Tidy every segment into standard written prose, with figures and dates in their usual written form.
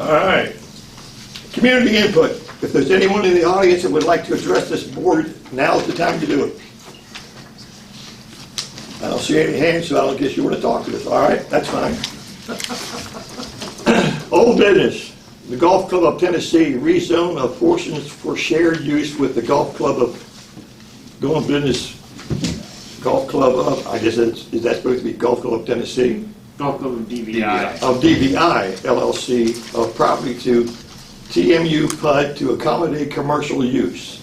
All right. Community input. If there's anyone in the audience that would like to address this board, now's the time to do it. I don't see any hands, so I don't guess you want to talk to us. All right, that's fine. Old business. The Golf Club of Tennessee rezone of portions for shared use with the Golf Club of Going Business. Golf Club of, I guess is that supposed to be Golf Club of Tennessee? Golf Club of DVI. Of DVI LLC of property to TMU PUD to accommodate commercial use.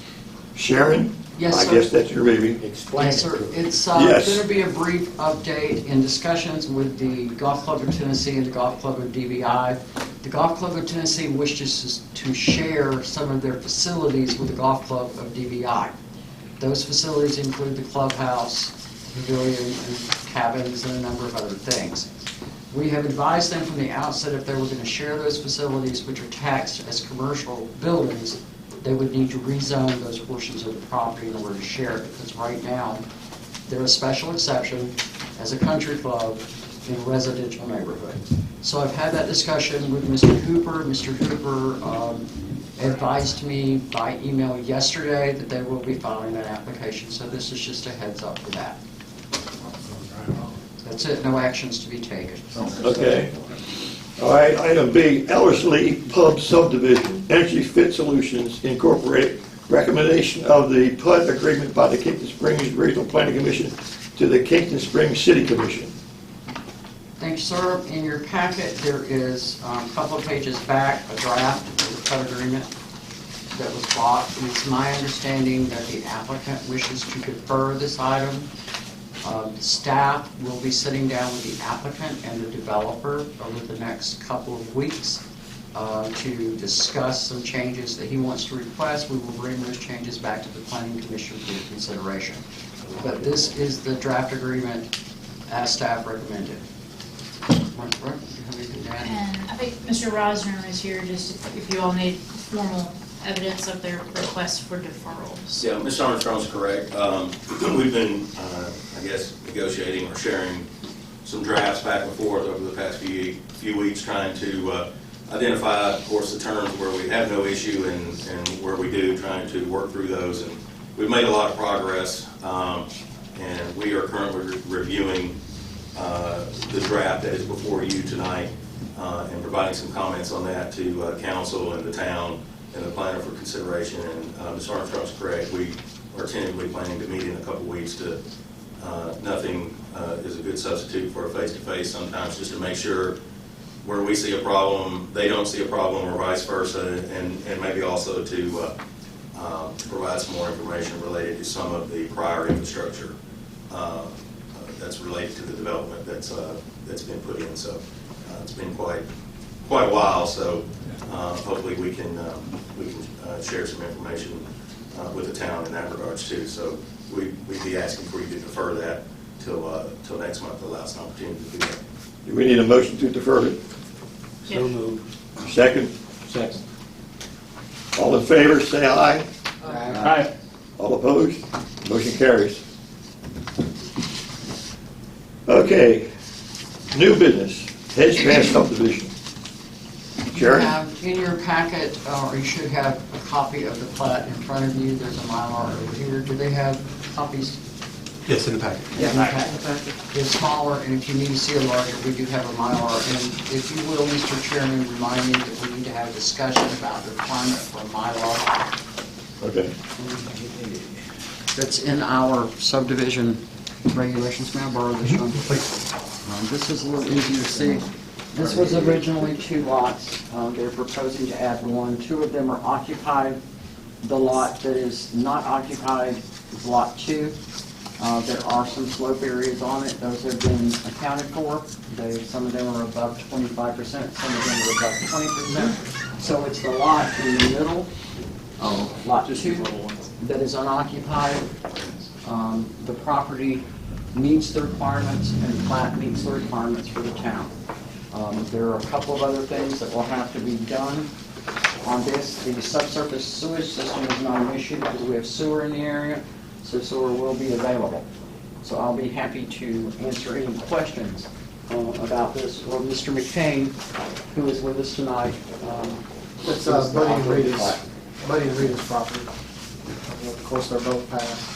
Sharon? Yes, I sir. guess that's your baby. Explain Yes, sir. it. It's Yes. going to be a brief update in discussions with the Golf Club of Tennessee and the Golf Club of DVI. The Golf Club of Tennessee wishes to share some of their facilities with the Golf Club of DVI. Those facilities include the clubhouse, pavilion, and cabins, and a number of other things. We have advised them from the outset if they were going to share those facilities, which are taxed as commercial buildings, they would need to rezone those portions of the property in order to share it, because right now, they're a special exception as a country club in a residential neighborhood. So I've had that discussion with Mr. Hooper. Mr. Hooper advised me by email yesterday that they will be filing that application, so this is just a heads up for that. That's it, no actions to be taken. Okay. All right, item B, Ellerslie Pub Subdivision, Energy Fit Solutions Incorporated, recommendation of the PUD agreement by the Kingston Springs Regional Planning Commission to the Kingston Springs City Commission. Thank you, sir. In your packet, there is a couple of pages back, a draft of the PUD agreement that was bought. It's my understanding that the applicant wishes to defer this item. Staff will be sitting down with the applicant and the developer over the next couple of weeks to discuss some changes that he wants to request. We will bring those changes back to the Planning Commission for your consideration. But this is the draft agreement as staff recommended. And I think Mr. Rosner is here just if you all need formal evidence of their request for deferrals. Yeah, Ms. Armstrong's correct. We've been, I guess, negotiating or sharing some drafts back and forth over the past few weeks, trying to identify, of course, the terms where we have no issue and where we do, trying to work through those. And we've made a lot of progress, and we are currently reviewing the draft that is before you tonight and providing some comments on that to council and the town and the planner for consideration. And Ms. Armstrong's correct. We are tentatively planning to meet in a couple weeks to, nothing is a good substitute for a face-to-face sometimes, just to make sure where we see a problem, they don't see a problem, or vice versa, and maybe also to provide some more information related to some of the prior infrastructure that's related to the development that's been put in. So it's been quite a while, so hopefully we can share some information with the town in that regards too. So we'd be asking for you to defer that till next month, to allow us an opportunity to do that. Do we need a motion to defer it? Yeah. So moved. Second? Second. All in favor, say aye. Aye. All opposed? Motion carries. Okay, new business, Hedge Pass subdivision. You Sharon? have in your packet, or you should have a copy of the plat in front of you. There's a Mylar over here. Do they have copies? Yes, in the packet. Yeah, in the packet. They're smaller, and if you need to see a larger, we do have a Mylar. And if you will, Mr. Chairman, remind me that we need to have a discussion about the requirement for a Mylar. Okay. That's in our subdivision regulations. May I borrow this one? This is a little easier to see. This was originally 2 lots. They're proposing to add 1. 2 of them are occupied. The lot that is not occupied is lot 2. There are some slope areas on it. Those have been accounted for. Some of them are above 25%, some of them are above 20%. So it's the lot in the middle, lot 2, that is unoccupied. The property meets the requirements, and the plat meets the requirements for the town. There are a couple of other things that will have to be done on this. The subsurface sewage system is not an issue because we have sewer in the area, so sewer will be available. So I'll be happy to answer any questions about this, or Mr. McCain, who is with us tonight. It's is the Buddy and operating Rita's, plat. Buddy and Rita's property. Of course, they're both passed.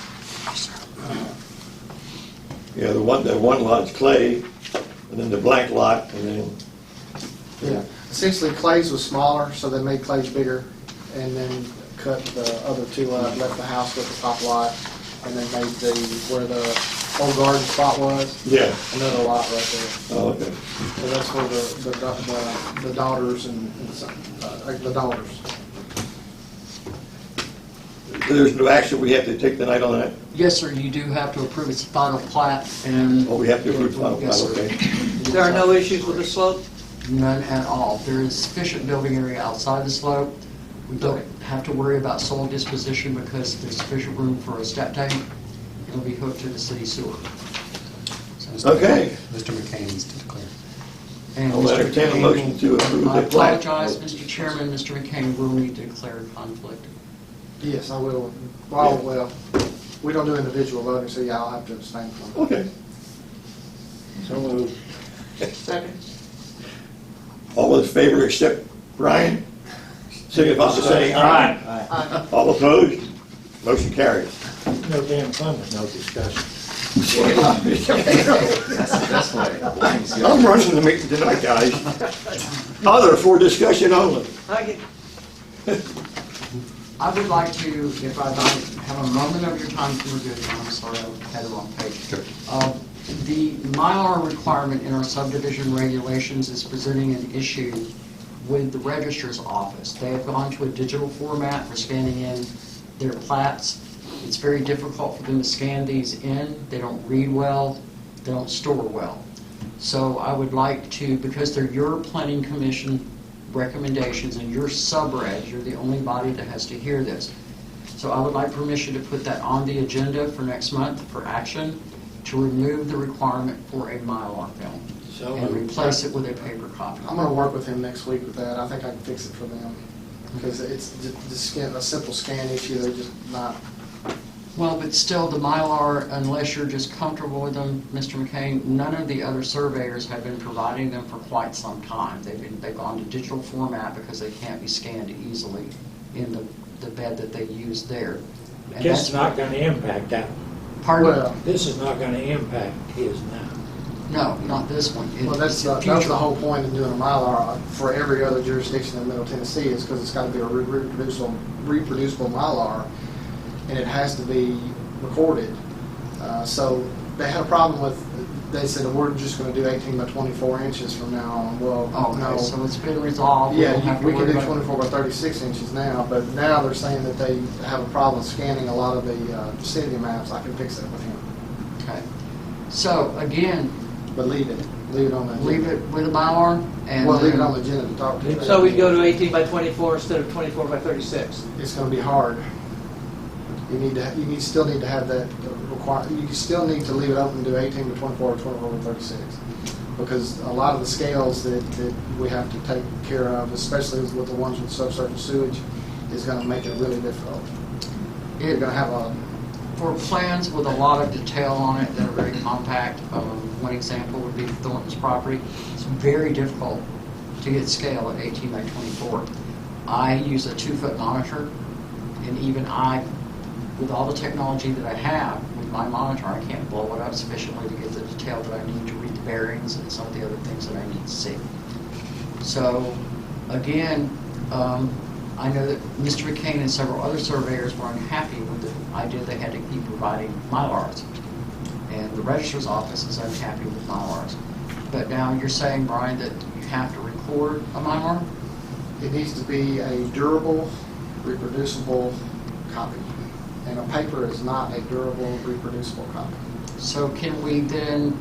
Yeah, the one lot's clay, and then the blank lot, and then, Yeah, essentially Clay's was smaller, so they made Clay's bigger, and then cut the other two up, left the house with the top lot, and then made where the old garden spot was, yeah. another lot right there. Oh, okay. So that's where the daughters and the daughters. There's no action we have to take tonight on that? Yes, sir, you do have to approve its final plat, and... Oh, we have to approve final plat, Yes, sir. okay. There are no issues with the slope? None at all. There is sufficient building area outside the slope. We don't have to worry about soil disposition because there's sufficient room for a step tank. It'll be hooked to the city sewer. Okay. Mr. McCain needs to declare. And I'll Mr. entertain a McCain motion to approve I the plat. apologize, Mr. Chairman, Mr. McCain will need to declare a conflict. Yes, I will. Well, we don't do individual voting, so yeah, I'll have to abstain from it. Okay. So moved. Second. All in favor except Brian? Signify by saying aye. Aye. All opposed? Motion carries. No damn fun with no discussion. I'm running the meeting tonight, guys. Other for discussion only. I would like to, if I might have a moment of your time to review it, I'm sorry, I had the wrong page. The Mylar requirement in our subdivision regulations is presenting an issue with the registrar's office. They have gone to a digital format for scanning in their plats. It's very difficult for them to scan these in. They don't read well, they don't store well. So I would like to, because they're your planning commission recommendations and your subreg, you're the only body that has to hear this. So I would like permission to put that on the agenda for next month for action, to remove the requirement for a Mylar film and replace it with a paper copy. I'm gonna work with him next week with that. I think I can fix it for them. Because it's just a simple scan issue, they're just not. Well, but still, the Mylar, unless you're just comfortable with them, Mr. McCain, none of the other surveyors have been providing them for quite some time. They've gone to digital format because they can't be scanned easily in the bed that they use there. And This that's is not gonna impact that. Pardon? Well, This is not gonna impact his now. No, not this one. well, that's It's a the future. whole point of doing a Mylar for every other jurisdiction in Middle Tennessee is because it's gotta be a reproducible Mylar, and it has to be recorded. So they had a problem with, they said, we're just gonna do 18 by 24 inches from now on. Well, Oh, no. okay, so it's been resolved. We don't have Yeah, to we can worry do about- 24 by 36 inches now, but now they're saying that they have a problem scanning a lot of the vicinity maps. I can fix that with him. Okay. So, again, But leave it on the agenda. leave it with a Mylar and... Well, leave it on the agenda to talk to. So we go to 18 by 24 instead of 24 by 36. It's gonna be hard. You still need to have that you still need to leave it open and do 18 by 24 or 24 by 36. Because a lot of the scales that we have to take care of, especially with the ones with subsurface sewage, is gonna make it really difficult. You're gonna have For plans with a lot of detail on it that are very compact, one example would be Thornton's property. It's very difficult to get scale at 18 by 24. I use a 2-foot monitor, and even I, with all the technology that I have with my monitor, I can't blow it up sufficiently to get the detail that I need to read the bearings and some of the other things that I need to see. So, again, I know that Mr. McCain and several other surveyors were unhappy with the idea they had to keep providing Mylars. And the registrar's office is unhappy with Mylars. But now you're saying, Brian, that you have to record a Mylar? it needs to be a durable, reproducible copy. And a paper is not a durable, reproducible copy. So can we then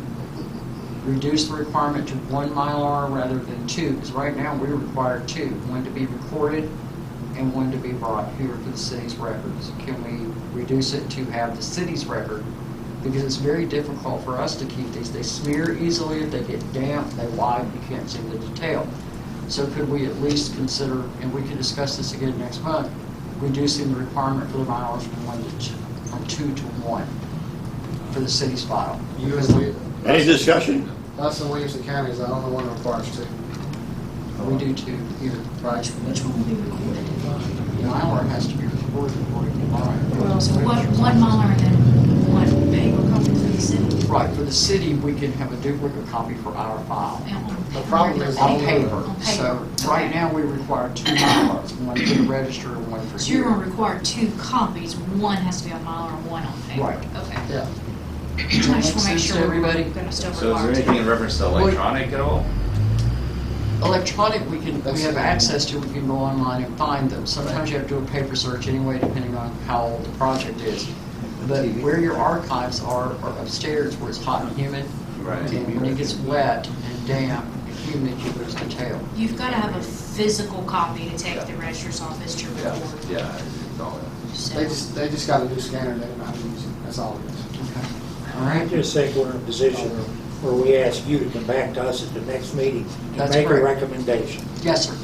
reduce the requirement to 1 Mylar rather than 2? Because right now we require 2, one to be recorded and one to be brought here for the city's records. Can we reduce it to have the city's record? Because it's very difficult for us to keep these. They smear easily, if they get damp, they widen, you can't see the detail. So could we at least consider, and we can discuss this again next month, reducing the requirement for the Mylars from 2 to 1 for the city's file? You Because and we, Any discussion? Us and Williamson County is the only one that requires two. We do too, here. Right. Which one will be recorded? Mylar has to be recorded according to law. Well, so one Mylar and then one paper copy for the city? Right, for the city, we can have a duplicate copy for our file. And on The problem is On only- paper. On paper. So right Okay. now, we require two Mylars, one for the register and one for So you're here. gonna require two copies, one has to be on Mylar and one on paper? Right. Okay. Yeah. I just Make wanna make sense sure to we're everybody? gonna still So is require there two. anything in reference to electronic at all? Electronic, we have access to, we can go online and find them. Sometimes you have to do a paper search anyway, depending on how old the project is. But where your archives are upstairs, where it's hot and humid, Right. and when it gets wet and damp and humid, you lose the tail. You've gotta have a physical copy to take to the registrar's office to Yeah, record. yeah, it's all that. So- They just got a new scanner, they don't know how to use it, that's all it is. Okay. All I right? just think we're in a position where we ask you to come back to us at the next meeting and That's make a correct. recommendation. Yes, sir.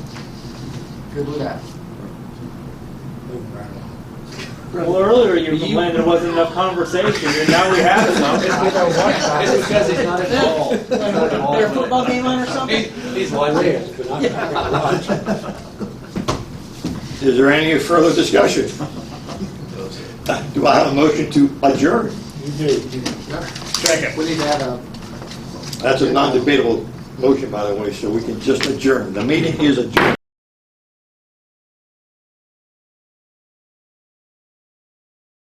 Good with that. Moving right along. Well, earlier you complained there wasn't enough conversation, and now we have some. It's because he's not involved. He's not involved. There a football game on or something? He's watching. Yes, but I'm not gonna watch. Is there any further discussion? Do I have a motion to adjourn? You do. Second. We need to add a, That's a non-debatable motion, by the way, so we can just adjourn. The meeting is adjourned.